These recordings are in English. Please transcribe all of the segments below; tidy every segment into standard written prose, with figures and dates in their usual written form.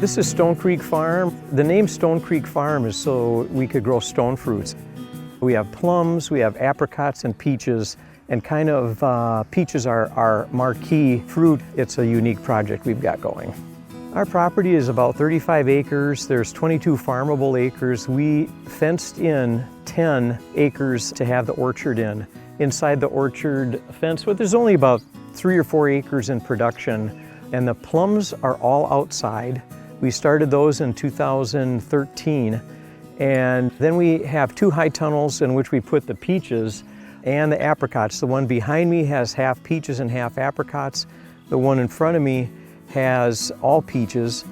This is Stone Creek Farm. The name Stone Creek Farm is so we could grow stone fruits. We have plums, we have apricots and peaches, and kind of peaches are our marquee fruit. It's a unique project we've got going. Our property is about 35 acres. There's 22 farmable acres. We fenced in 10 acres to have the orchard in. Inside the orchard fence, but there's only about 3 or 4 acres in production, and the plums are all outside. We started those in 2013, and then we have 2 high tunnels in which we put the peaches and the apricots. The one behind me has half peaches and half apricots. The one in front of me has all peaches.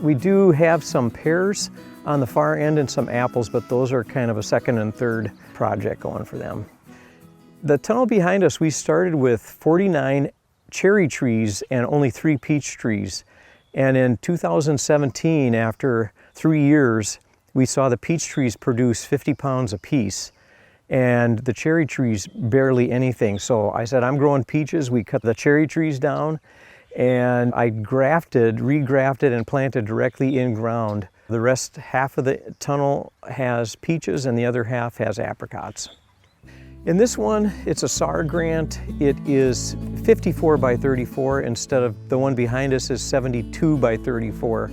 We do have some pears on the far end and some apples, but those are kind of a second and third project going for them. The tunnel behind us, we started with 49 cherry trees and only 3 peach trees. And in 2017, after 3 years, we saw the peach trees produce 50 pounds apiece, and the cherry trees barely anything. So I said, I'm growing peaches. We cut the cherry trees down, and I regrafted, and planted directly in ground. The rest, half of the tunnel has peaches, and the other half has apricots. In this one, it's a SAR grant. It is 54 by 34 instead of the one behind us is 72 by 34.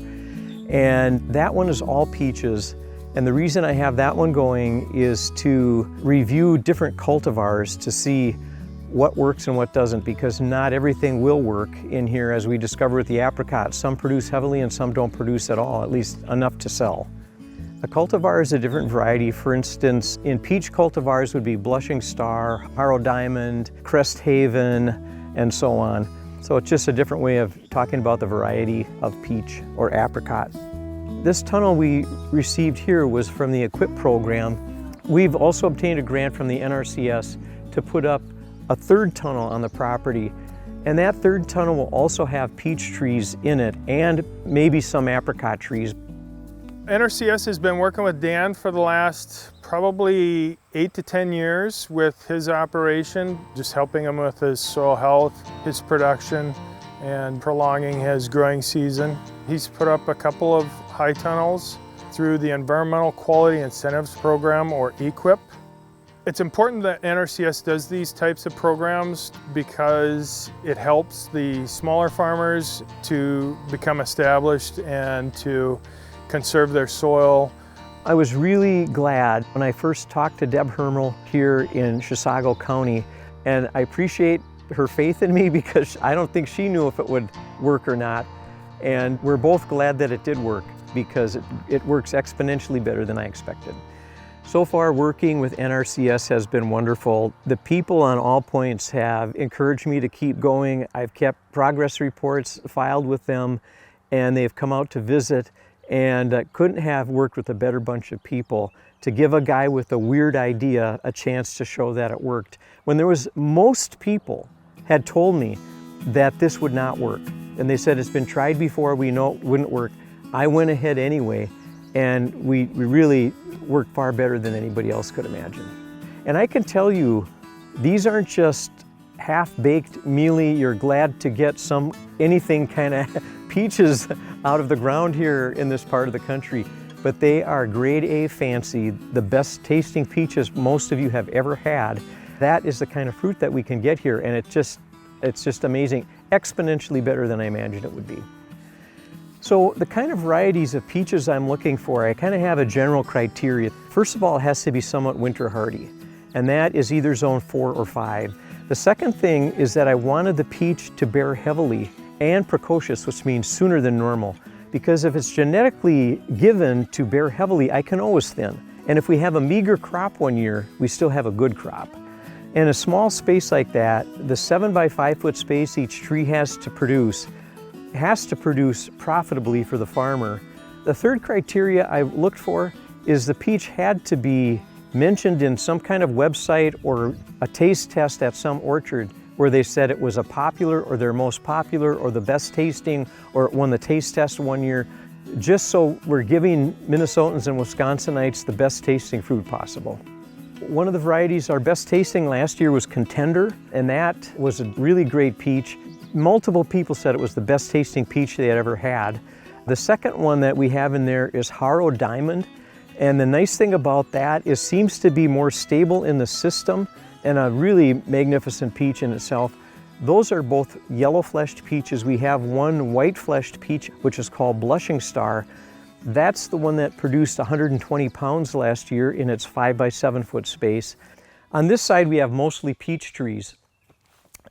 And that one is all peaches. And the reason I have that one going is to review different cultivars to see what works and what doesn't, because not everything will work in here, as we discovered with the apricots. Some produce heavily and some don't produce at all, at least enough to sell. A cultivar is a different variety. For instance, in peach cultivars would be Blushing Star, Haro Diamond, Crest Haven, and so on. So it's just a different way of talking about the variety of peach or apricot. This tunnel we received here was from the EQIP program. We've also obtained a grant from the NRCS to put up a 3rd tunnel on the property. And that 3rd tunnel will also have peach trees in it and maybe some apricot trees. NRCS has been working with Dan for the last probably 8 to 10 years with his operation, just helping him with his soil health, his production, and prolonging his growing season. He's put up a couple of high tunnels through the Environmental Quality Incentives Program, or EQIP. It's important that NRCS does these types of programs because it helps the smaller farmers to become established and to conserve their soil. I was really glad when I first talked to Deb Hermel here in Chisago County, and I appreciate her faith in me because I don't think she knew if it would work or not. And we're both glad that it did work because it works exponentially better than I expected. So far, working with NRCS has been wonderful. The people on all points have encouraged me to keep going. I've kept progress reports filed with them, and they've come out to visit, and couldn't have worked with a better bunch of people to give a guy with a weird idea a chance to show that it worked. When most people had told me that this would not work, and they said it's been tried before, we know it wouldn't work. I went ahead anyway, and we really worked far better than anybody else could imagine. And I can tell you, these aren't just half-baked, mealy, you're glad to get anything kind of peaches out of the ground here in this part of the country, but they are grade A fancy, the best tasting peaches most of you have ever had. That is the kind of fruit that we can get here, and it's just amazing, exponentially better than I imagined it would be. So the kind of varieties of peaches I'm looking for, I kind of have a general criteria. First of all, it has to be somewhat winter hardy, and that is either zone 4 or 5. The second thing is that I wanted the peach to bear heavily and precocious, which means sooner than normal, because if it's genetically given to bear heavily, I can always thin. And if we have a meager crop one year, we still have a good crop. In a small space like that, the 7 by 5 foot space each tree has to produce profitably for the farmer. The third criteria I looked for is the peach had to be mentioned in some kind of website or a taste test at some orchard where they said it was a popular or their most popular or the best tasting or it won the taste test one year, just so we're giving Minnesotans and Wisconsinites the best tasting fruit possible. One of the varieties, our best tasting last year was Contender, and that was a really great peach. Multiple people said it was the best tasting peach they had ever had. The second one that we have in there is Haro Diamond. And the nice thing about that is seems to be more stable in the system and a really magnificent peach in itself. Those are both yellow-fleshed peaches. We have one white-fleshed peach, which is called Blushing Star. That's the one that produced 120 pounds last year in its 5 by 7 foot space. On this side, we have mostly peach trees.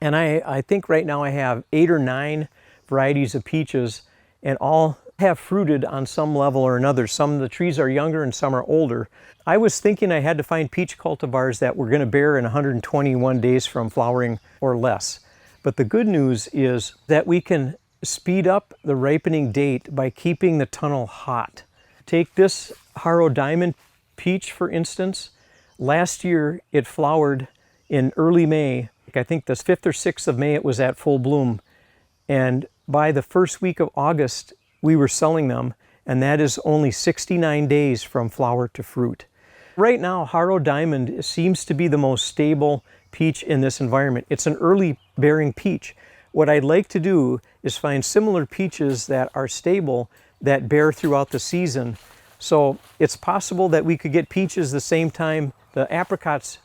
And I think right now I have 8 or 9 varieties of peaches, and all have fruited on some level or another. Some of the trees are younger and some are older. I was thinking I had to find peach cultivars that were going to bear in 121 days from flowering or less. But the good news is that we can speed up the ripening date by keeping the tunnel hot. Take this Haro Diamond peach, for instance. Last year it flowered in early May. I think the 5th or 6th of May it was at full bloom. And by the first week of August, we were selling them, and that is only 69 days from flower to fruit. Right now, Haro Diamond seems to be the most stable peach in this environment. It's an early bearing peach. What I'd like to do is find similar peaches that are stable that bear throughout the season. So it's possible that we could get peaches the same time the apricots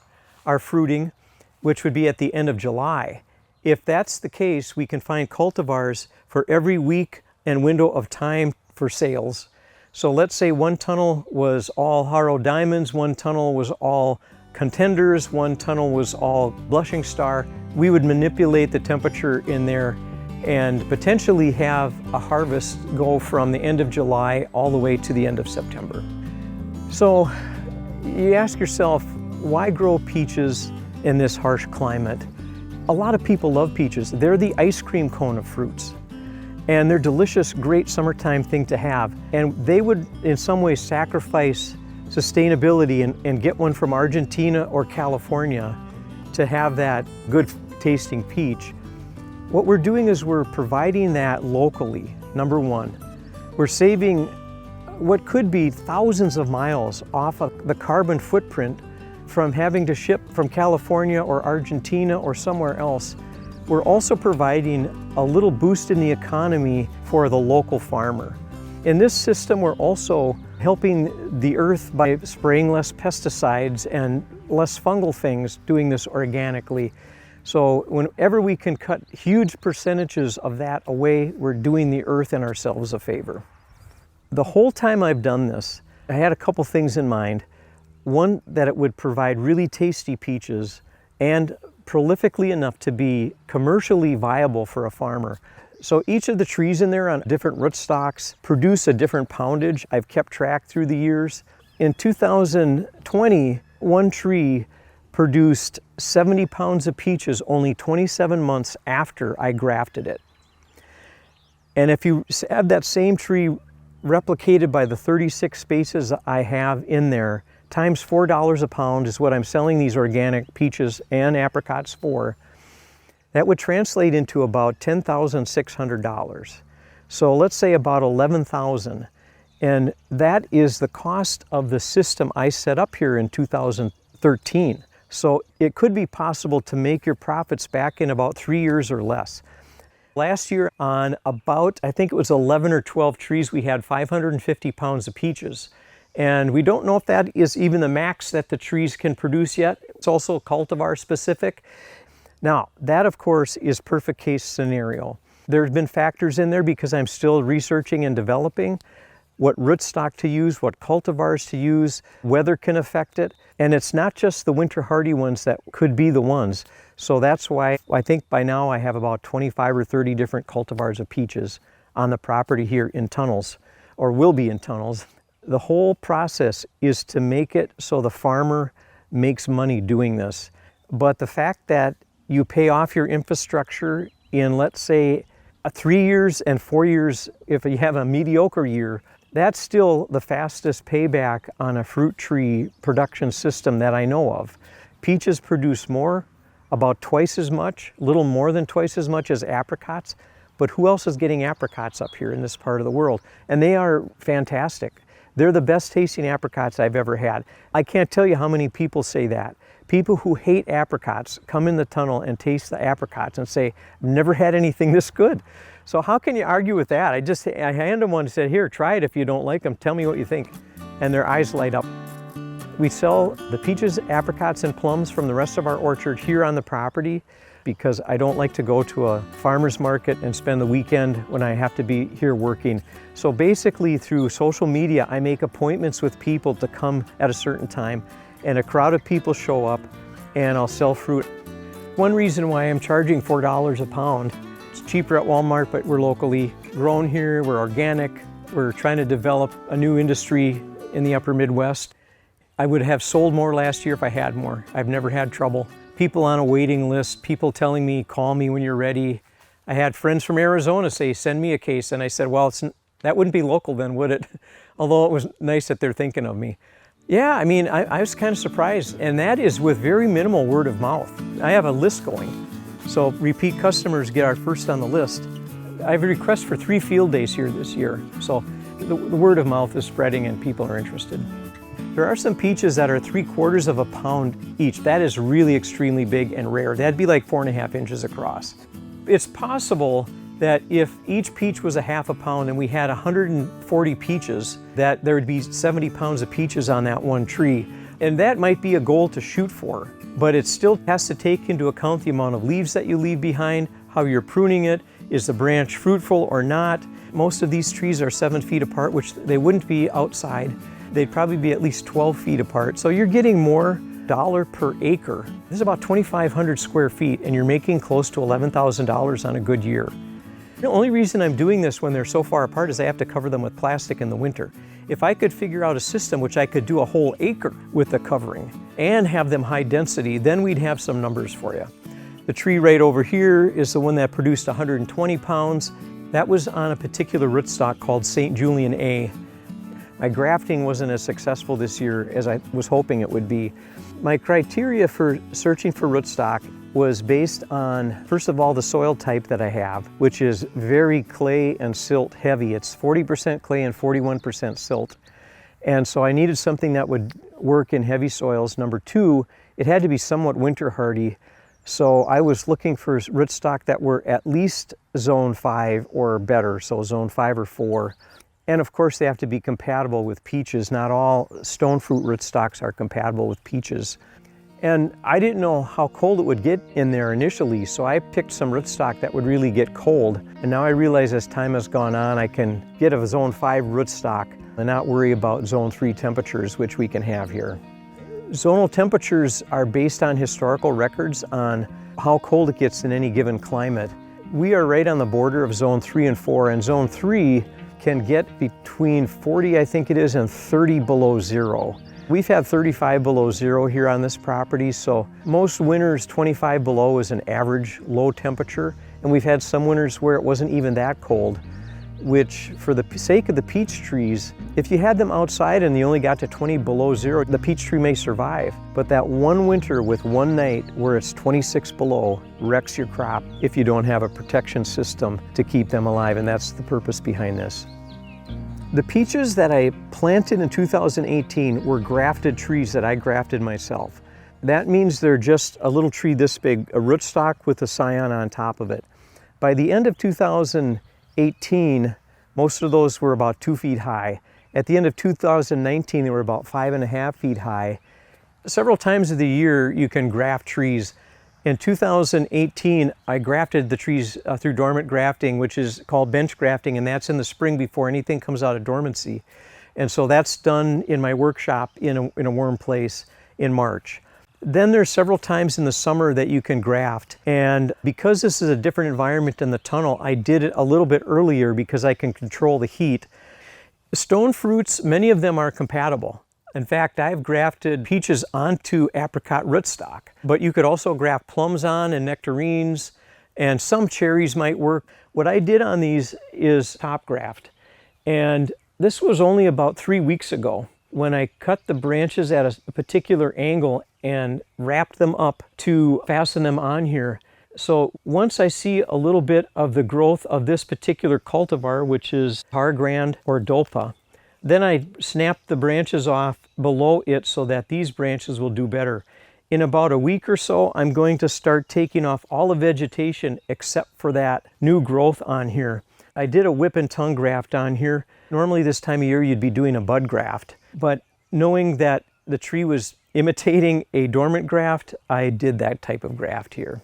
are fruiting, which would be at the end of July. If that's the case, we can find cultivars for every week and window of time for sales. So let's say one tunnel was all Haro Diamonds, one tunnel was all Contenders, one tunnel was all Blushing Star. We would manipulate the temperature in there and potentially have a harvest go from the end of July all the way to the end of September. So you ask yourself, why grow peaches in this harsh climate? A lot of people love peaches. They're the ice cream cone of fruits. And they're delicious, great summertime thing to have. And they would in some ways sacrifice sustainability and get one from Argentina or California to have that good tasting peach. What we're doing is we're providing that locally, number one. We're saving what could be thousands of miles off of the carbon footprint from having to ship from California or Argentina or somewhere else. We're also providing a little boost in the economy for the local farmer. In this system, we're also helping the earth by spraying less pesticides and less fungal things, doing this organically. So whenever we can cut huge percentages of that away, we're doing the earth and ourselves a favor. The whole time I've done this, I had a couple things in mind. One, that it would provide really tasty peaches and prolifically enough to be commercially viable for a farmer. So each of the trees in there on different rootstocks produce a different poundage. I've kept track through the years. In 2020, one tree produced 70 pounds of peaches only 27 months after I grafted it. And if you have that same tree replicated by the 36 spaces I have in there, times $4 a pound is what I'm selling these organic peaches and apricots for. That would translate into about $10,600. So let's say about $11,000. And that is the cost of the system I set up here in 2013. So it could be possible to make your profits back in about 3 years or less. Last year on about, I think it was 11 or 12 trees, we had 550 pounds of peaches. And we don't know if that is even the max that the trees can produce yet. It's also cultivar specific. Now, that of course is perfect case scenario. There's been factors in there because I'm still researching and developing what rootstock to use, what cultivars to use, weather can affect it. And it's not just the winter hardy ones that could be the ones. So that's why I think by now I have about 25 or 30 different cultivars of peaches on the property here in tunnels, or will be in tunnels. The whole process is to make it so the farmer makes money doing this. But the fact that you pay off your infrastructure in, let's say, 3 years and 4 years, if you have a mediocre year, that's still the fastest payback on a fruit tree production system that I know of. Peaches produce more, about twice as much, a little more than twice as much as apricots, but who else is getting apricots up here in this part of the world? And they are fantastic. They're the best tasting apricots I've ever had. I can't tell you how many people say that. People who hate apricots come in the tunnel and taste the apricots and say, never had anything this good. So how can you argue with that? I handed them one and said, here, try it. If you don't like them, tell me what you think. And their eyes light up. We sell the peaches, apricots, and plums from the rest of our orchard here on the property because I don't like to go to a farmer's market and spend the weekend when I have to be here working. So basically through social media, I make appointments with people to come at a certain time, and a crowd of people show up and I'll sell fruit. One reason why I'm charging $4 a pound, it's cheaper at Walmart, but we're locally grown here, we're organic, we're trying to develop a new industry in the upper Midwest. I would have sold more last year if I had more. I've never had trouble. People on a waiting list, people telling me, call me when you're ready. I had friends from Arizona say, send me a case. And I said, well, that wouldn't be local then, would it? Although it was nice that they're thinking of me. Yeah, I mean, I was kind of surprised. And that is with very minimal word of mouth. I have a list going. So repeat customers get our first on the list. I have a request for 3 field days here this year. So the word of mouth is spreading and people are interested. There are some peaches that are 3/4 of a pound each. That is really extremely big and rare. That'd be like 4.5 inches across. It's possible that if each peach was a half a pound and we had 140 peaches, that there would be 70 pounds of peaches on that one tree. And that might be a goal to shoot for, but it still has to take into account the amount of leaves that you leave behind, how you're pruning it, is the branch fruitful or not. Most of these trees are 7 feet apart, which they wouldn't be outside. They'd probably be at least 12 feet apart. So you're getting more dollar per acre. This is about 2,500 square feet and you're making close to $11,000 on a good year. The only reason I'm doing this when they're so far apart is I have to cover them with plastic in the winter. If I could figure out a system which I could do a whole acre with the covering and have them high density, then we'd have some numbers for you. The tree right over here is the one that produced 120 pounds. That was on a particular rootstock called St. Julian A. My grafting wasn't as successful this year as I was hoping it would be. My criteria for searching for rootstock was based on, first of all, the soil type that I have, which is very clay and silt heavy. It's 40% clay and 41% silt. And so I needed something that would work in heavy soils. Number 2, it had to be somewhat winter hardy. So I was looking for rootstock that were at least zone 5 or better, so zone 5 or 4. And of course they have to be compatible with peaches. Not all stone fruit rootstocks are compatible with peaches. And I didn't know how cold it would get in there initially, so I picked some rootstock that would really get cold. And now I realize as time has gone on, I can get a zone 5 rootstock and not worry about zone 3 temperatures, which we can have here. Zonal temperatures are based on historical records on how cold it gets in any given climate. We are right on the border of zone 3 and 4, and zone 3 can get between 40, I think it is, and 30 below zero. We've had 35 below zero here on this property, so most winters 25 below is an average low temperature, and we've had some winters where it wasn't even that cold, which for the sake of the peach trees, if you had them outside and you only got to 20 below zero, the peach tree may survive. But that one winter with one night where it's 26 below wrecks your crop if you don't have a protection system to keep them alive, and that's the purpose behind this. The peaches that I planted in 2018 were grafted trees that I grafted myself. That means they're just a little tree this big, a rootstock with a scion on top of it. By the end of 2018, most of those were about 2 feet high. At the end of 2019, they were about 5.5 feet high. Several times of the year, you can graft trees. In 2018, I grafted the trees through dormant grafting, which is called bench grafting, and that's in the spring before anything comes out of dormancy. And so that's done in my workshop in a warm place in March. Then there's several times in the summer that you can graft. And because this is a different environment in the tunnel, I did it a little bit earlier because I can control the heat. Stone fruits, many of them are compatible. In fact, I've grafted peaches onto apricot rootstock, but you could also graft plums on and nectarines, and some cherries might work. What I did on these is top graft, and this was only about 3 weeks ago when I cut the branches at a particular angle and wrapped them up to fasten them on here. So once I see a little bit of the growth of this particular cultivar, which is Har Grand or Dolpa, then I snap the branches off below it so that these branches will do better. In about a week or so, I'm going to start taking off all the vegetation except for that new growth on here. I did a whip and tongue graft on here. Normally this time of year you'd be doing a bud graft, but knowing that the tree was imitating a dormant graft, I did that type of graft here.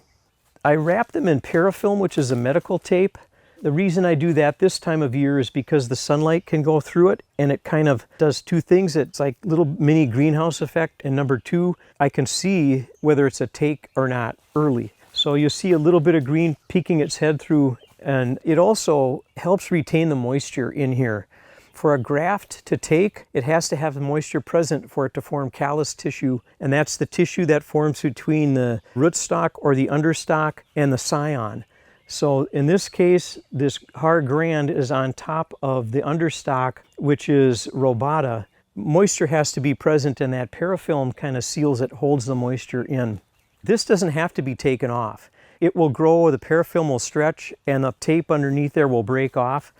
I wrap them in parafilm, which is a medical tape. The reason I do that this time of year is because the sunlight can go through it, and it kind of does two things. It's like little mini greenhouse effect, and number two, I can see whether it's a take or not early. So you see a little bit of green peeking its head through, and it also helps retain the moisture in here. For a graft to take, it has to have the moisture present for it to form callus tissue, and that's the tissue that forms between the rootstock or the understock and the scion. So in this case, this hard grand is on top of the understock, which is robata. Moisture has to be present, and that parafilm kind of seals it, holds the moisture in. This doesn't have to be taken off. It will grow, the parafilm will stretch, and the tape underneath there will break off.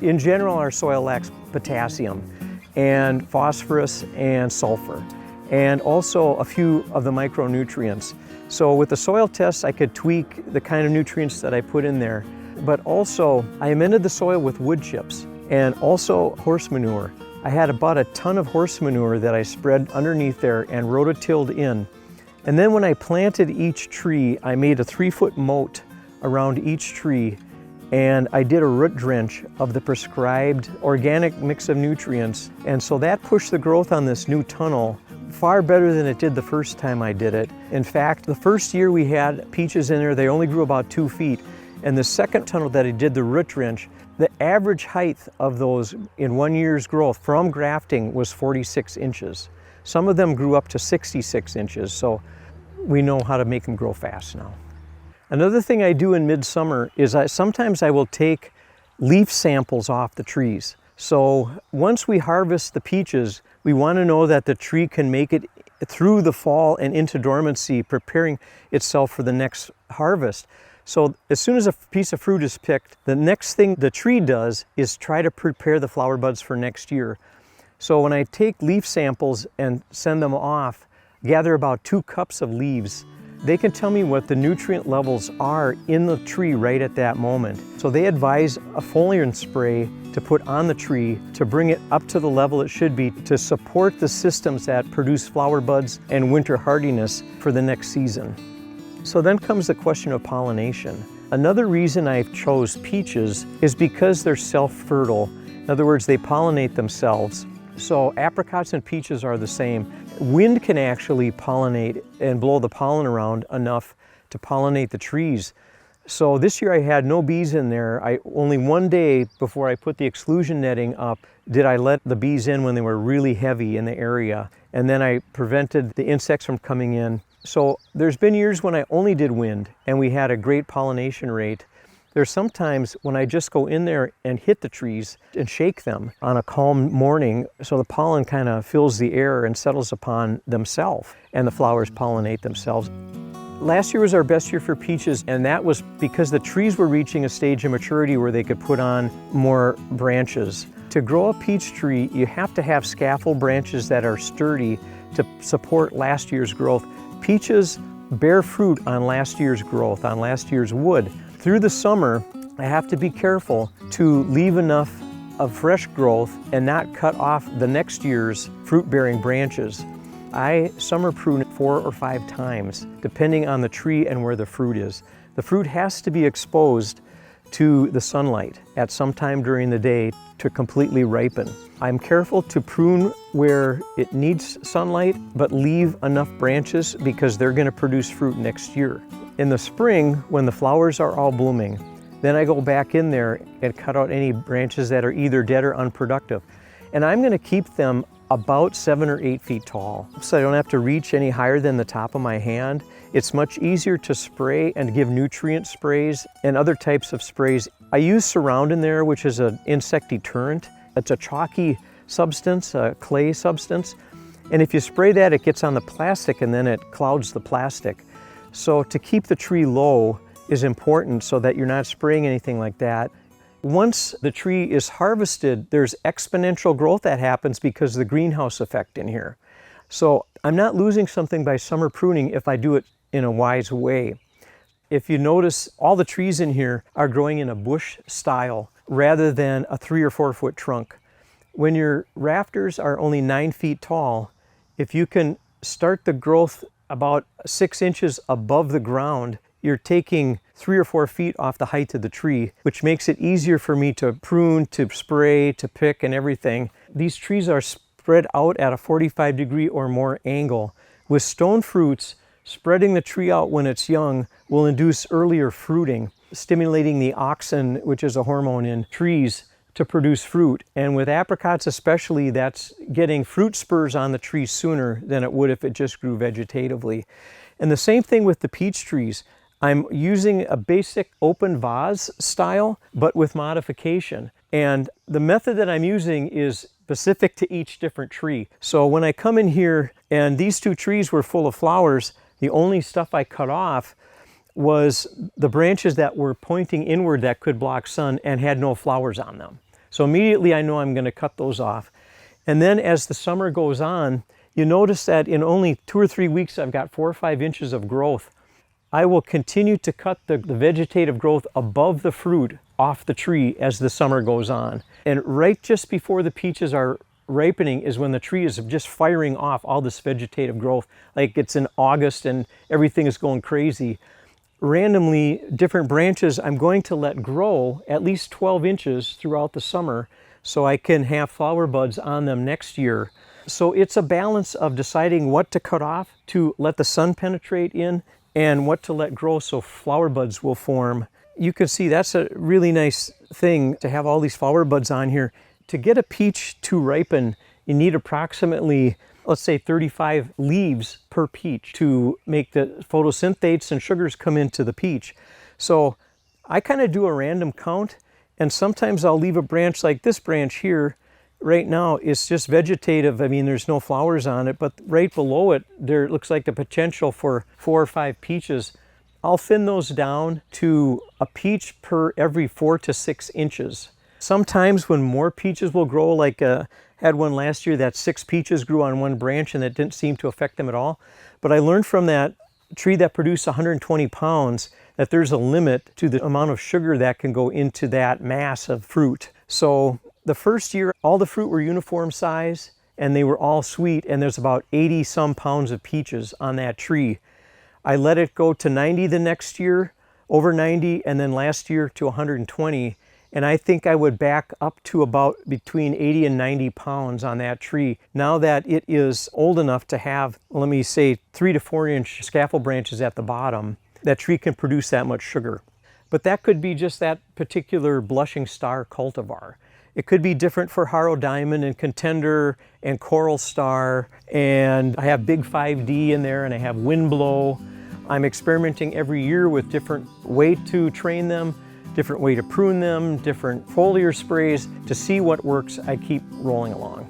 In general, our soil lacks potassium and phosphorus and sulfur, and also a few of the micronutrients. So with the soil tests, I could tweak the kind of nutrients that I put in there. But also, I amended the soil with wood chips and also horse manure. I had about a ton of horse manure that I spread underneath there and rototilled in. And then when I planted each tree, I made a 3-foot moat around each tree, and I did a root drench of the prescribed organic mix of nutrients. And so that pushed the growth on this new tunnel far better than it did the first time I did it. In fact, the first year we had peaches in there, they only grew about 2 feet. And the second tunnel that I did the root drench, the average height of those in 1 year's growth from grafting was 46 inches. Some of them grew up to 66 inches, so we know how to make them grow fast now. Another thing I do in midsummer is sometimes I will take leaf samples off the trees. So once we harvest the peaches, we want to know that the tree can make it through the fall and into dormancy, preparing itself for the next harvest. So as soon as a piece of fruit is picked, the next thing the tree does is try to prepare the flower buds for next year. So when I take leaf samples and send them off, gather about 2 cups of leaves, they can tell me what the nutrient levels are in the tree right at that moment. So they advise a foliar spray to put on the tree to bring it up to the level it should be to support the systems that produce flower buds and winter hardiness for the next season. So then comes the question of pollination. Another reason I chose peaches is because they're self-fertile. In other words, they pollinate themselves. So apricots and peaches are the same. Wind can actually pollinate and blow the pollen around enough to pollinate the trees. So this year I had no bees in there. Only one day before I put the exclusion netting up did I let the bees in when they were really heavy in the area. And then I prevented the insects from coming in. So there's been years when I only did wind and we had a great pollination rate. There's sometimes when I just go in there and hit the trees and shake them on a calm morning so the pollen kind of fills the air and settles upon themselves and the flowers pollinate themselves. Last year was our best year for peaches, and that was because the trees were reaching a stage of maturity where they could put on more branches. To grow a peach tree, you have to have scaffold branches that are sturdy to support last year's growth. Peaches bear fruit on last year's growth, on last year's wood. Through the summer, I have to be careful to leave enough of fresh growth and not cut off the next year's fruit-bearing branches. I summer prune 4 or 5 times, depending on the tree and where the fruit is. The fruit has to be exposed to the sunlight at some time during the day to completely ripen. I'm careful to prune where it needs sunlight, but leave enough branches because they're going to produce fruit next year. In the spring, when the flowers are all blooming, then I go back in there and cut out any branches that are either dead or unproductive. And I'm going to keep them about 7 or 8 feet tall, so I don't have to reach any higher than the top of my hand. It's much easier to spray and give nutrient sprays and other types of sprays. I use Surround in there, which is an insect deterrent. It's a chalky substance, a clay substance. And if you spray that, it gets on the plastic and then it clouds the plastic. So to keep the tree low is important so that you're not spraying anything like that. Once the tree is harvested, there's exponential growth that happens because of the greenhouse effect in here. So I'm not losing something by summer pruning if I do it in a wise way. If you notice, all the trees in here are growing in a bush style rather than a 3 or 4 foot trunk. When your rafters are only 9 feet tall, if you can start the growth about 6 inches above the ground, you're taking 3 or 4 feet off the height of the tree, which makes it easier for me to prune, to spray, to pick, and everything. These trees are spread out at a 45-degree or more angle. With stone fruits, spreading the tree out when it's young will induce earlier fruiting, stimulating the auxin, which is a hormone in trees, to produce fruit. And with apricots especially, that's getting fruit spurs on the tree sooner than it would if it just grew vegetatively. And the same thing with the peach trees. I'm using a basic open vase style, but with modification. And the method that I'm using is specific to each different tree. So when I come in here and these 2 trees were full of flowers, the only stuff I cut off was the branches that were pointing inward that could block sun and had no flowers on them. So immediately I know I'm going to cut those off. And then as the summer goes on, you notice that in only 2 or 3 weeks I've got 4 or 5 inches of growth. I will continue to cut the vegetative growth above the fruit off the tree as the summer goes on. And right just before the peaches are ripening is when the tree is just firing off all this vegetative growth. Like it's in August and everything is going crazy. Randomly, different branches I'm going to let grow at least 12 inches throughout the summer so I can have flower buds on them next year. So it's a balance of deciding what to cut off to let the sun penetrate in and what to let grow so flower buds will form. You can see that's a really nice thing to have all these flower buds on here. To get a peach to ripen, you need approximately, let's say 35 leaves per peach to make the photosynthates and sugars come into the peach. So I kind of do a random count, and sometimes I'll leave a branch like this branch here. Right now it's just vegetative. I mean, there's no flowers on it, but right below it, there looks like the potential for 4 or 5 peaches. I'll thin those down to a peach per every 4 to 6 inches. Sometimes when more peaches will grow, like had one last year that 6 peaches grew on one branch and it didn't seem to affect them at all. But I learned from that tree that produced 120 pounds that there's a limit to the amount of sugar that can go into that mass of fruit. So the first year, all the fruit were uniform size and they were all sweet, and there's about 80 some pounds of peaches on that tree. I let it go to 90 the next year, over 90, and then last year to 120. And I think I would back up to about between 80 and 90 pounds on that tree. Now that it is old enough to have, let me say, 3 to 4 inch scaffold branches at the bottom, that tree can produce that much sugar. But that could be just that particular blushing star cultivar. It could be different for Haro Diamond and Contender and Coral Star, and I have Big 5D in there, and I have Windblow. I'm experimenting every year with different way to train them, different way to prune them, different foliar sprays. To see what works, I keep rolling along.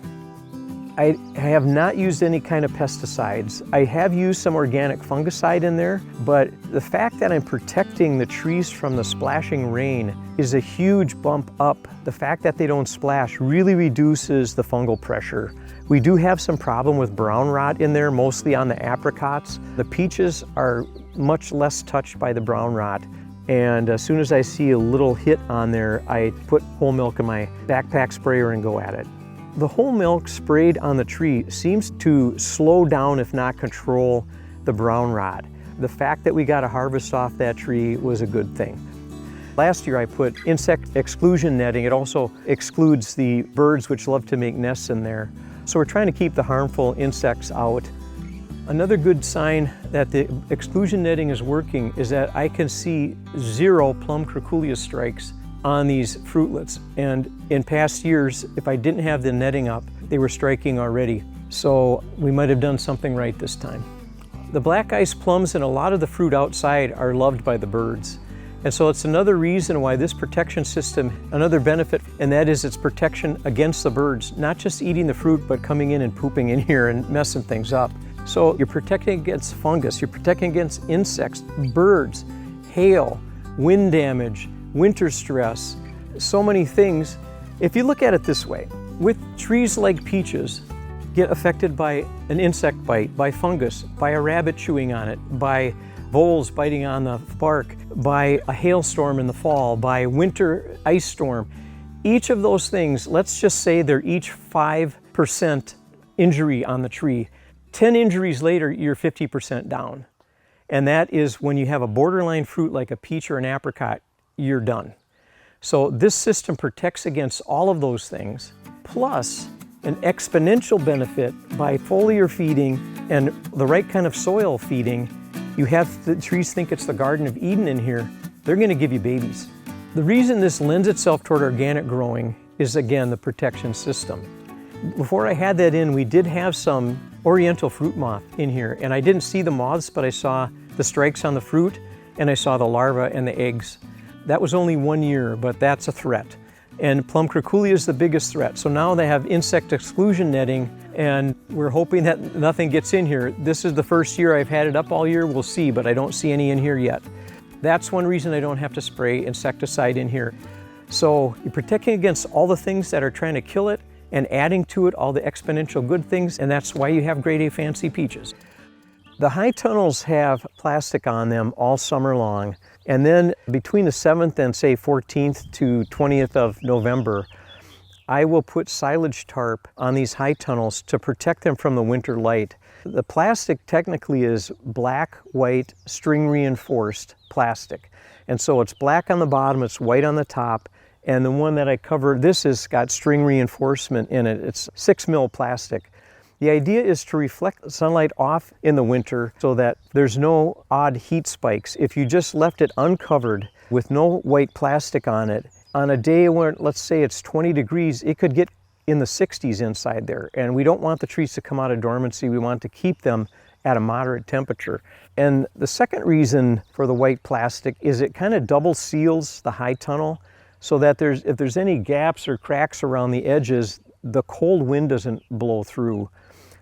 I have not used any kind of pesticides. I have used some organic fungicide in there, but the fact that I'm protecting the trees from the splashing rain is a huge bump up. The fact that they don't splash really reduces the fungal pressure. We do have some problem with brown rot in there, mostly on the apricots. The peaches are much less touched by the brown rot. And as soon as I see a little hit on there, I put whole milk in my backpack sprayer and go at it. The whole milk sprayed on the tree seems to slow down, if not control, the brown rot. The fact that we got a harvest off that tree was a good thing. Last year I put insect exclusion netting. It also excludes the birds which love to make nests in there. So we're trying to keep the harmful insects out. Another good sign that the exclusion netting is working is that I can see 0 plum curculio strikes on these fruitlets. And in past years, if I didn't have the netting up, they were striking already. So we might have done something right this time. The black ice plums and a lot of the fruit outside are loved by the birds. And so it's another reason why this protection system, another benefit, and that is its protection against the birds, not just eating the fruit, but coming in and pooping in here and messing things up. So you're protecting against fungus, you're protecting against insects, birds, hail, wind damage, winter stress, so many things. If you look at it this way, with trees like peaches, get affected by an insect bite, by fungus, by a rabbit chewing on it, by voles biting on the bark, by a hailstorm in the fall, by winter ice storm. Each of those things, let's just say they're each 5% injury on the tree. 10 injuries later, you're 50% down. And that is when you have a borderline fruit like a peach or an apricot, you're done. So this system protects against all of those things, plus an exponential benefit by foliar feeding and the right kind of soil feeding. You have the trees think it's the Garden of Eden in here, they're gonna give you babies. The reason this lends itself toward organic growing is, again, the protection system. Before I had that in, we did have some oriental fruit moth in here, and I didn't see the moths, but I saw the strikes on the fruit, and I saw the larvae and the eggs. That was only 1 year, but that's a threat. And plum curculio is the biggest threat. So now they have insect exclusion netting, and we're hoping that nothing gets in here. This is the first year I've had it up all year. We'll see, but I don't see any in here yet. That's one reason I don't have to spray insecticide in here. So you're protecting against all the things that are trying to kill it and adding to it all the exponential good things, and that's why you have grade A fancy peaches. The high tunnels have plastic on them all summer long, and then between the 7th and say 14th to 20th of November, I will put silage tarp on these high tunnels to protect them from the winter light. The plastic technically is black, white, string reinforced plastic. And so it's black on the bottom, it's white on the top, and the one that I cover, this has got string reinforcement in it. It's 6 mil plastic. The idea is to reflect sunlight off in the winter so that there's no odd heat spikes. If you just left it uncovered with no white plastic on it, on a day when, let's say it's 20 degrees, it could get in the 60s inside there. And we don't want the trees to come out of dormancy. We want to keep them at a moderate temperature. And the second reason for the white plastic is it kind of double seals the high tunnel so that if there's any gaps or cracks around the edges, the cold wind doesn't blow through.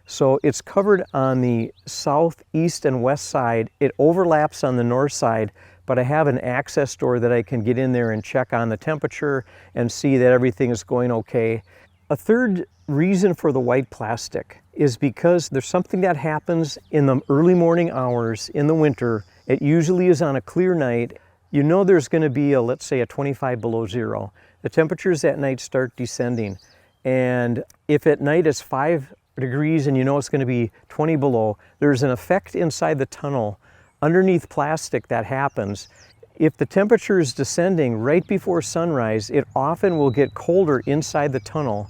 So it's covered on the south, east, and west side. It overlaps on the north side, but I have an access door that I can get in there and check on the temperature and see that everything is going okay. A third reason for the white plastic is because there's something that happens in the early morning hours in the winter. It usually is on a clear night. You know there's going to be let's say a 25 below zero. The temperatures at night start descending. And if at night it's 5 degrees and you know it's going to be 20 below, there's an effect inside the tunnel underneath plastic that happens. If the temperature is descending right before sunrise, it often will get colder inside the tunnel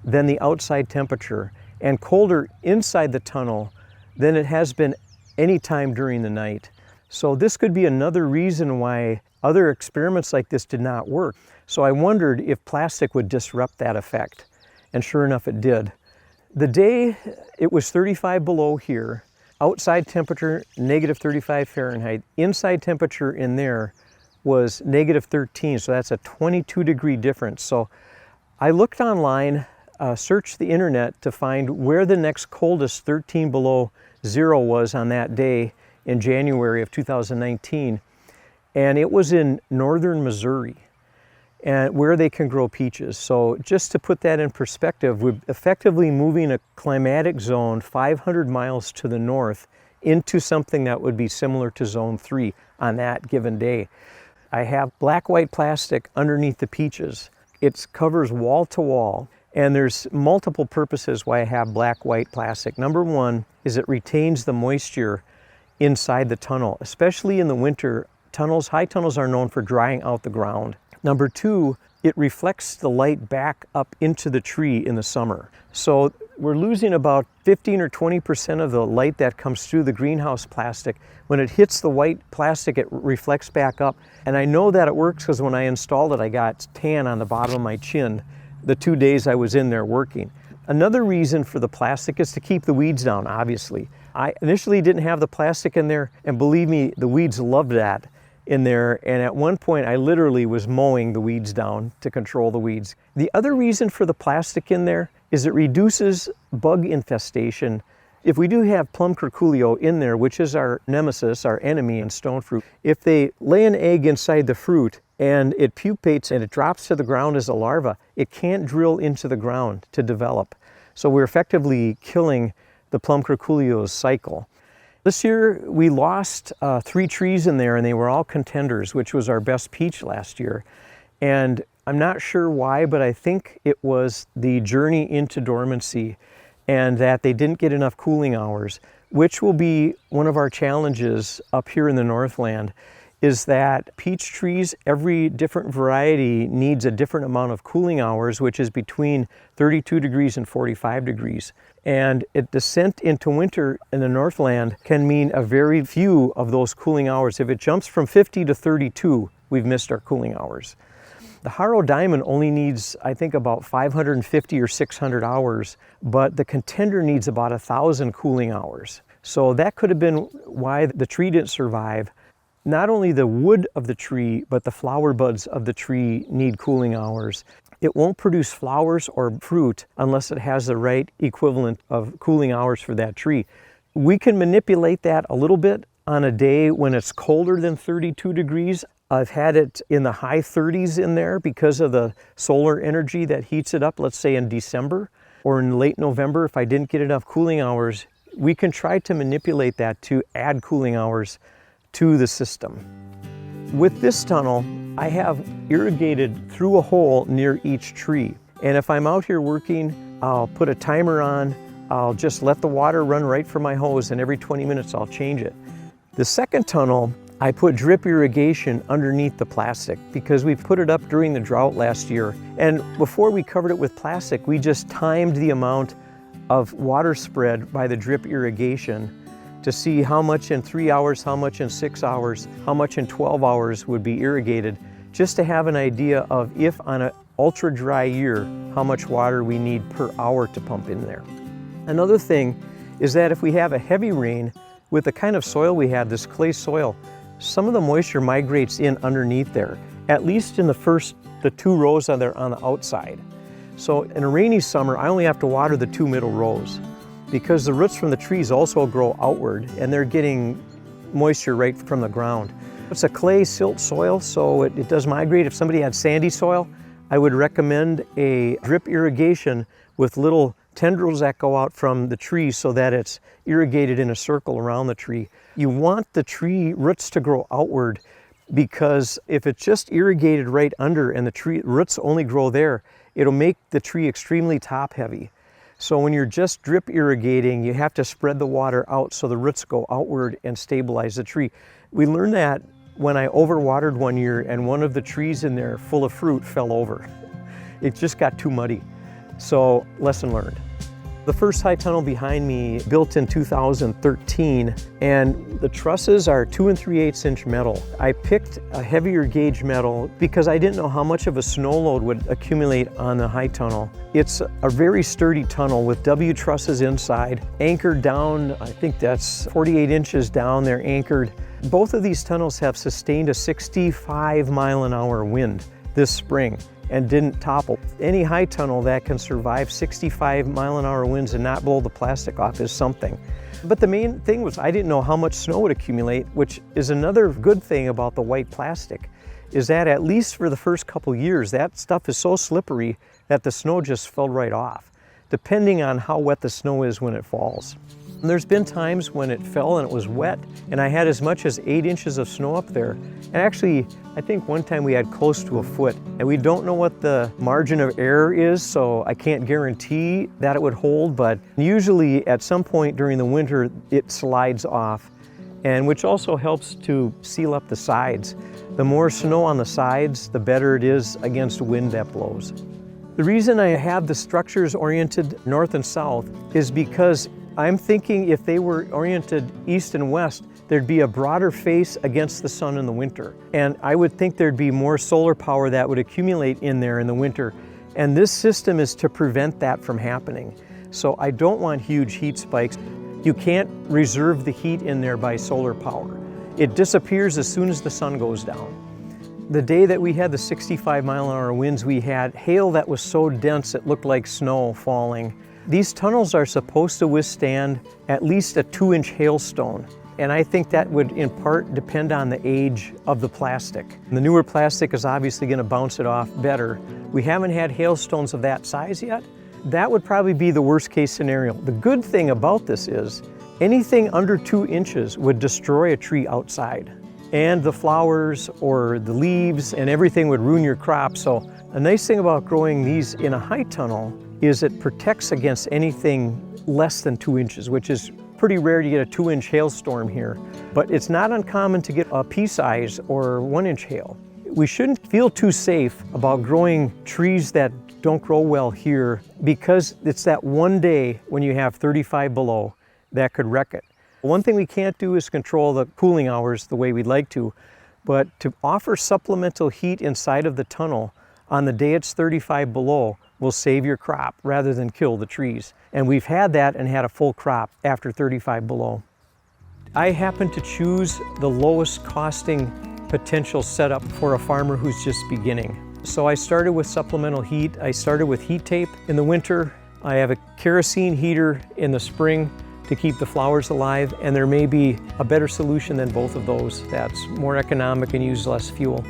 than the outside temperature, and colder inside the tunnel than it has been any time during the night. So this could be another reason why other experiments like this did not work. So I wondered if plastic would disrupt that effect, and sure enough it did. The day it was 35 below here, outside temperature negative 35 Fahrenheit, inside temperature in there was negative 13, so that's a 22 degree difference. So I looked online, searched the internet to find where the next coldest 13 below zero was on that day in January of 2019, and it was in northern Missouri, and where they can grow peaches. So just to put that in perspective, we're effectively moving a climatic zone 500 miles to the north into something that would be similar to zone 3 on that given day. I have black-white plastic underneath the peaches. It covers wall to wall, and there's multiple purposes why I have black-white plastic. Number one is it retains the moisture inside the tunnel, especially in the winter. High tunnels are known for drying out the ground. Number two, it reflects the light back up into the tree in the summer. So we're losing about 15 or 20% of the light that comes through the greenhouse plastic. When it hits the white plastic, it reflects back up. And I know that it works because when I installed it, I got tan on the bottom of my chin the 2 days I was in there working. Another reason for the plastic is to keep the weeds down, obviously. I initially didn't have the plastic in there, and believe me, the weeds loved that in there, and at one point I literally was mowing the weeds down to control the weeds. The other reason for the plastic in there is it reduces bug infestation. If we do have plum curculio in there, which is our nemesis, our enemy in stone fruit, if they lay an egg inside the fruit and it pupates and it drops to the ground as a larva, it can't drill into the ground to develop. So we're effectively killing the plum curculio's cycle. This year we lost 3 trees in there, and they were all contenders, which was our best peach last year. And I'm not sure why, but I think it was the journey into dormancy and that they didn't get enough cooling hours, which will be one of our challenges up here in the Northland, is that peach trees, every different variety needs a different amount of cooling hours, which is between 32 degrees and 45 degrees. And a descent into winter in the Northland can mean a very few of those cooling hours. If it jumps from 50 to 32, we've missed our cooling hours. The Haro Diamond only needs, I think, about 550 or 600 hours, but the Contender needs about 1,000 cooling hours. So that could have been why the tree didn't survive. Not only the wood of the tree, but the flower buds of the tree need cooling hours. It won't produce flowers or fruit unless it has the right equivalent of cooling hours for that tree. We can manipulate that a little bit on a day when it's colder than 32 degrees. I've had it in the high 30s in there because of the solar energy that heats it up, let's say in December or in late November. If I didn't get enough cooling hours, we can try to manipulate that to add cooling hours to the system. With this tunnel, I have irrigated through a hole near each tree. And if I'm out here working, I'll put a timer on, I'll just let the water run right from my hose, and every 20 minutes I'll change it. The second tunnel, I put drip irrigation underneath the plastic because we put it up during the drought last year. And before we covered it with plastic, we just timed the amount of water spread by the drip irrigation to see how much in 3 hours, how much in 6 hours, how much in 12 hours would be irrigated, just to have an idea of, if on an ultra dry year, how much water we need per hour to pump in there. Another thing is that if we have a heavy rain, with the kind of soil we have, this clay soil, some of the moisture migrates in underneath there, at least in the 2 rows on the outside. So in a rainy summer, I only have to water the 2 middle rows, because the roots from the trees also grow outward and they're getting moisture right from the ground. It's a clay silt soil, so it does migrate. If somebody had sandy soil, I would recommend a drip irrigation with little tendrils that go out from the tree so that it's irrigated in a circle around the tree. You want the tree roots to grow outward, because if it's just irrigated right under and the tree roots only grow there, it'll make the tree extremely top heavy. So when you're just drip irrigating, you have to spread the water out so the roots go outward and stabilize the tree. We learned that when I overwatered one year and one of the trees in there full of fruit fell over. It just got too muddy. So lesson learned. The first high tunnel behind me, built in 2013, and the trusses are 2 3/8 inch metal. I picked a heavier gauge metal because I didn't know how much of a snow load would accumulate on the high tunnel. It's a very sturdy tunnel with W trusses inside, anchored down, I think that's 48 inches down, they're anchored. Both of these tunnels have sustained a 65-mile-an-hour wind this spring and didn't topple. Any high tunnel that can survive 65-mile-an-hour winds and not blow the plastic off is something. But the main thing was I didn't know how much snow would accumulate, which is another good thing about the white plastic, is that at least for the first couple years, that stuff is so slippery that the snow just fell right off, depending on how wet the snow is when it falls. And there's been times when it fell and it was wet, and I had as much as 8 inches of snow up there. And actually, I think one time we had close to a foot, and we don't know what the margin of error is, so I can't guarantee that it would hold, but usually at some point during the winter, it slides off, and which also helps to seal up the sides. The more snow on the sides, the better it is against wind that blows. The reason I have the structures oriented north and south is because I'm thinking if they were oriented east and west, there'd be a broader face against the sun in the winter. And I would think there'd be more solar power that would accumulate in there in the winter. And this system is to prevent that from happening. So I don't want huge heat spikes. You can't reserve the heat in there by solar power. It disappears as soon as the sun goes down. The day that we had the 65-mile-an-hour winds, we had hail that was so dense it looked like snow falling. These tunnels are supposed to withstand at least a 2-inch hailstone. And I think that would in part depend on the age of the plastic. The newer plastic is obviously going to bounce it off better. We haven't had hailstones of that size yet, That would probably be the worst case scenario. The good thing about this is anything under 2 inches would destroy a tree outside. And the flowers or the leaves and everything would ruin your crop. So a nice thing about growing these in a high tunnel is it protects against anything less than 2 inches, which is pretty rare to get a 2-inch hailstorm here. But it's not uncommon to get a pea size or 1-inch hail. We shouldn't feel too safe about growing trees that don't grow well here because it's that one day when you have 35 below that could wreck it. One thing we can't do is control the cooling hours the way we'd like to, but to offer supplemental heat inside of the tunnel on the day it's 35 below will save your crop rather than kill the trees. And we've had that and had a full crop after 35 below. I happen to choose the lowest costing potential setup for a farmer who's just beginning. So I started with supplemental heat. I started with heat tape in the winter. I have a kerosene heater in the spring to keep the flowers alive, and there may be a better solution than both of those that's more economic and uses less fuel.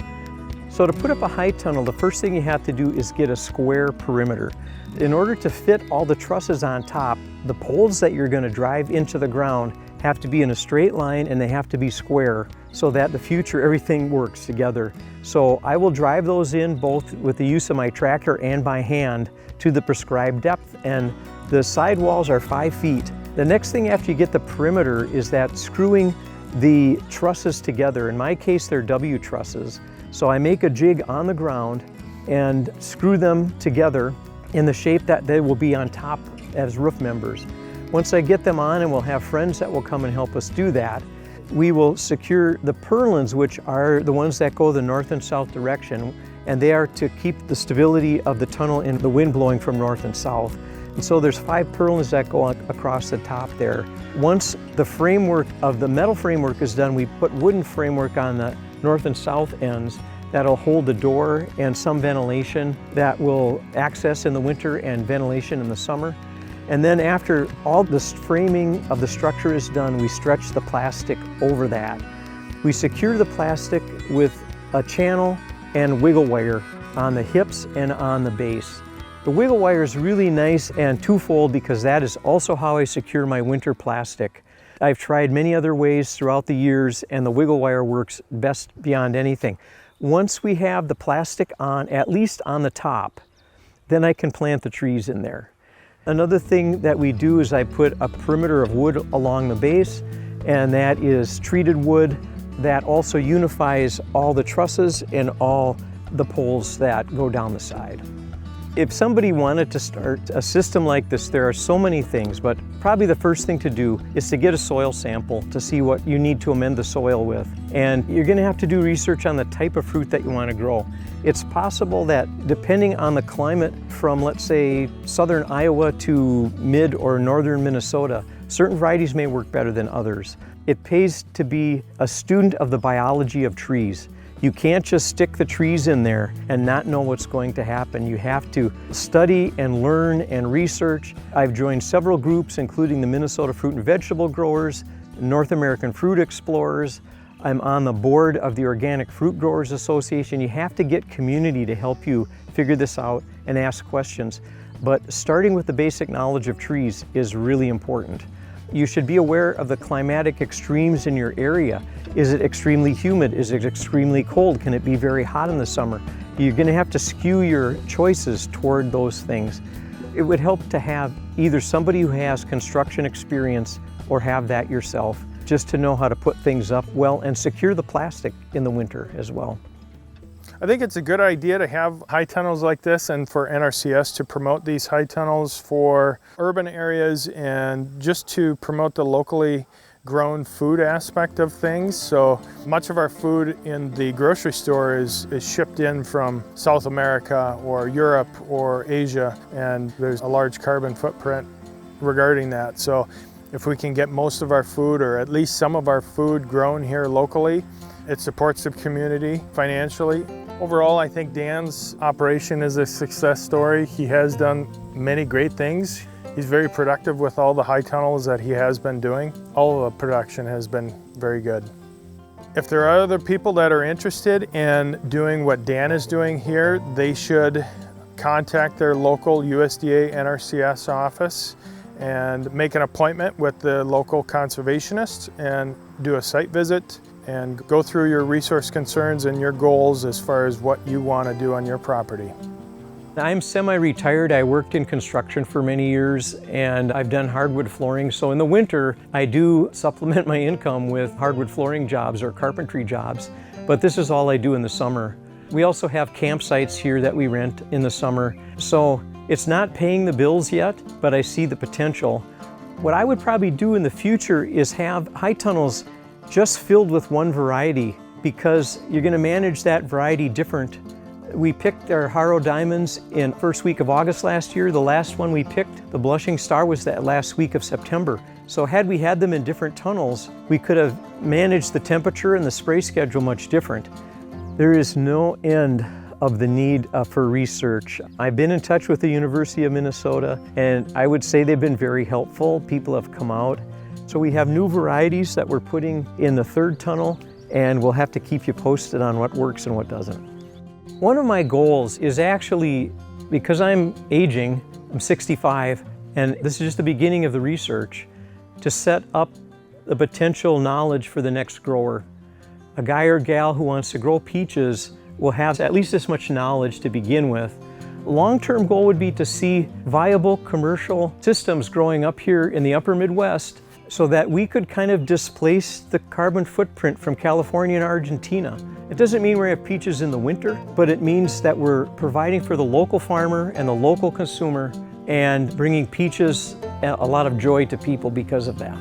So to put up a high tunnel, the first thing you have to do is get a square perimeter. In order to fit all the trusses on top, the poles that you're going to drive into the ground have to be in a straight line and they have to be square so that the future everything works together. So I will drive those in both with the use of my tractor and by hand to the prescribed depth, and the side walls are 5 feet. The next thing after you get the perimeter is that screwing the trusses together. In my case, they're W trusses. So I make a jig on the ground and screw them together in the shape that they will be on top as roof members. Once I get them on, and we'll have friends that will come and help us do that, we will secure the purlins, which are the ones that go the north and south direction, and they are to keep the stability of the tunnel and the wind blowing from north and south. And so there's 5 purlins that go across the top there. Once the framework of the metal framework is done, we put wooden framework on the north and south ends that'll hold the door and some ventilation that will access in the winter and ventilation in the summer. And then after all this framing of the structure is done, we stretch the plastic over that. We secure the plastic with a channel and wiggle wire on the hips and on the base. The wiggle wire is really nice and twofold because that is also how I secure my winter plastic. I've tried many other ways throughout the years, and the wiggle wire works best beyond anything. Once we have the plastic on, at least on the top, then I can plant the trees in there. Another thing that we do is I put a perimeter of wood along the base, and that is treated wood that also unifies all the trusses and all the poles that go down the side. If somebody wanted to start a system like this, there are so many things, but probably the first thing to do is to get a soil sample to see what you need to amend the soil with. And you're going to have to do research on the type of fruit that you want to grow. It's possible that depending on the climate from, let's say, southern Iowa to mid or northern Minnesota, certain varieties may work better than others. It pays to be a student of the biology of trees. You can't just stick the trees in there and not know what's going to happen. You have to study and learn and research. I've joined several groups, including the Minnesota Fruit and Vegetable Growers, North American Fruit Explorers. I'm on the board of the Organic Fruit Growers Association. You have to get community to help you figure this out and ask questions. But starting with the basic knowledge of trees is really important. You should be aware of the climatic extremes in your area. Is it extremely humid? Is it extremely cold? Can it be very hot in the summer? You're going to have to skew your choices toward those things. It would help to have either somebody who has construction experience or have that yourself, just to know how to put things up well and secure the plastic in the winter as well. I think it's a good idea to have high tunnels like this, and for NRCS to promote these high tunnels for urban areas and just to promote the locally grown food aspect of things. So much of our food in the grocery store is shipped in from South America or Europe or Asia, and there's a large carbon footprint regarding that. So if we can get most of our food, or at least some of our food, grown here locally, it supports the community financially. Overall, I think Dan's operation is a success story. He has done many great things. He's very productive with all the high tunnels that he has been doing. All of the production has been very good. If there are other people that are interested in doing what Dan is doing here, they should contact their local USDA NRCS office and make an appointment with the local conservationist and do a site visit and go through your resource concerns and your goals as far as what you want to do on your property. I'm semi-retired. I worked in construction for many years and I've done hardwood flooring. So in the winter, I do supplement my income with hardwood flooring jobs or carpentry jobs, but this is all I do in the summer. We also have campsites here that we rent in the summer. So it's not paying the bills yet, but I see the potential. What I would probably do in the future is have high tunnels just filled with one variety, because you're going to manage that variety different. We picked our Haro Diamonds in first week of August last year. The last one we picked, the Blushing Star, was that last week of September. So had we had them in different tunnels, we could have managed the temperature and the spray schedule much different. There is no end of the need for research. I've been in touch with the University of Minnesota, and I would say they've been very helpful. People have come out. So we have new varieties that we're putting in the third tunnel, and we'll have to keep you posted on what works and what doesn't. One of my goals is actually, because I'm aging, I'm 65, and this is just the beginning of the research, to set up the potential knowledge for the next grower. A guy or gal who wants to grow peaches will have at least this much knowledge to begin with. Long-term goal would be to see viable commercial systems growing up here in the upper Midwest so that we could kind of displace the carbon footprint from California and Argentina. It doesn't mean we have peaches in the winter, but it means that we're providing for the local farmer and the local consumer and bringing peaches a lot of joy to people because of that.